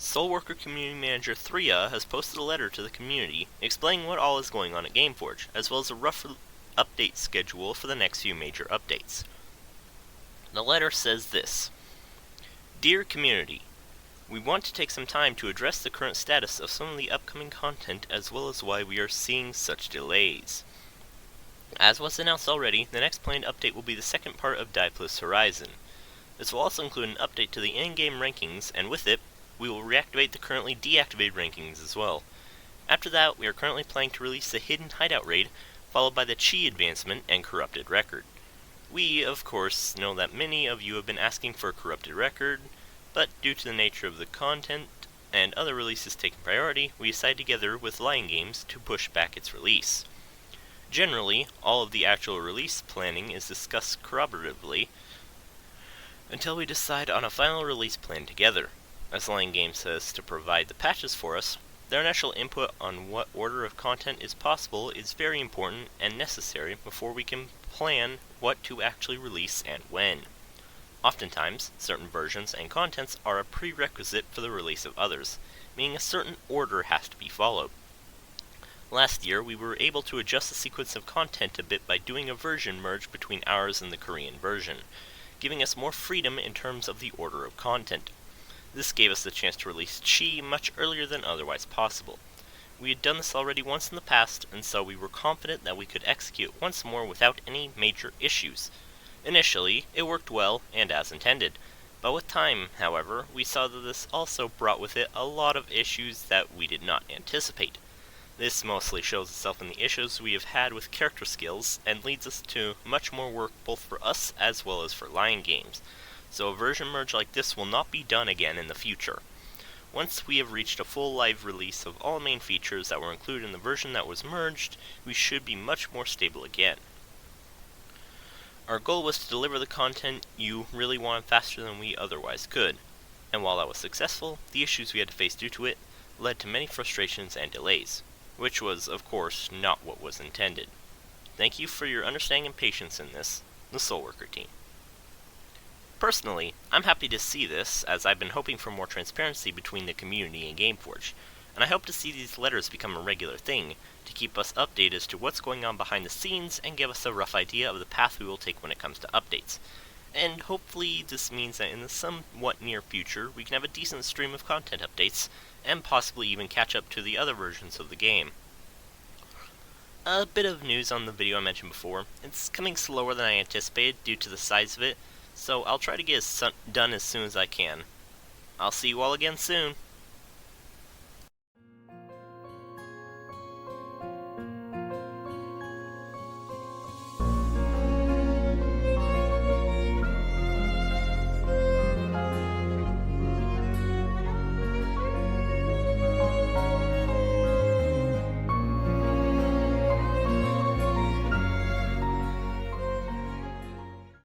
SoulWorker Community Manager threea has posted a letter to the community explaining what all is going on at Gameforge, as well as a rough update schedule for the next few major updates. The letter says this: Dear community, we want to take some time to address the current status of some of the upcoming content as well as why we are seeing such delays. As was announced already, the next planned update will be the second part of Plus Horizon. This will also include an update to the in-game rankings, and with it, we will reactivate the currently deactivated rankings as well. After that, we are currently planning to release the Hidden Hideout raid, followed by the Chi advancement and Corrupted Record. We, of course, know that many of you have been asking for a Corrupted Record, but due to the nature of the content and other releases taking priority, we decided together with Lion Games to push back its release. Generally, all of the actual release planning is discussed corroboratively until we decide on a final release plan together. As Lion Games says to provide the patches for us, their initial input on what order of content is possible is very important and necessary before we can plan what to actually release and when. Oftentimes, certain versions and contents are a prerequisite for the release of others, meaning a certain order has to be followed. Last year, we were able to adjust the sequence of content a bit by doing a version merge between ours and the Korean version, giving us more freedom in terms of the order of content. This gave us the chance to release Chi much earlier than otherwise possible. We had done this already once in the past, and so we were confident that we could execute once more without any major issues. Initially, it worked well and as intended, but with time, however, we saw that this also brought with it a lot of issues that we did not anticipate. This mostly shows itself in the issues we have had with character skills, and leads us to much more work both for us as well as for Lion Games, so a version merge like this will not be done again in the future. Once we have reached a full live release of all main features that were included in the version that was merged, we should be much more stable again. Our goal was to deliver the content you really wanted faster than we otherwise could, and while that was successful, the issues we had to face due to it led to many frustrations and delays, which was, of course, not what was intended. Thank you for your understanding and patience in this, the SoulWorker team. Personally, I'm happy to see this, as I've been hoping for more transparency between the community and Gameforge, and I hope to see these letters become a regular thing, to keep us updated as to what's going on behind the scenes and give us a rough idea of the path we will take when it comes to updates. And hopefully this means that in the somewhat near future, we can have a decent stream of content updates, and possibly even catch up to the other versions of the game. A bit of news on the video I mentioned before. It's coming slower than I anticipated due to the size of it, so I'll try to get it done as soon as I can. I'll see you all again soon.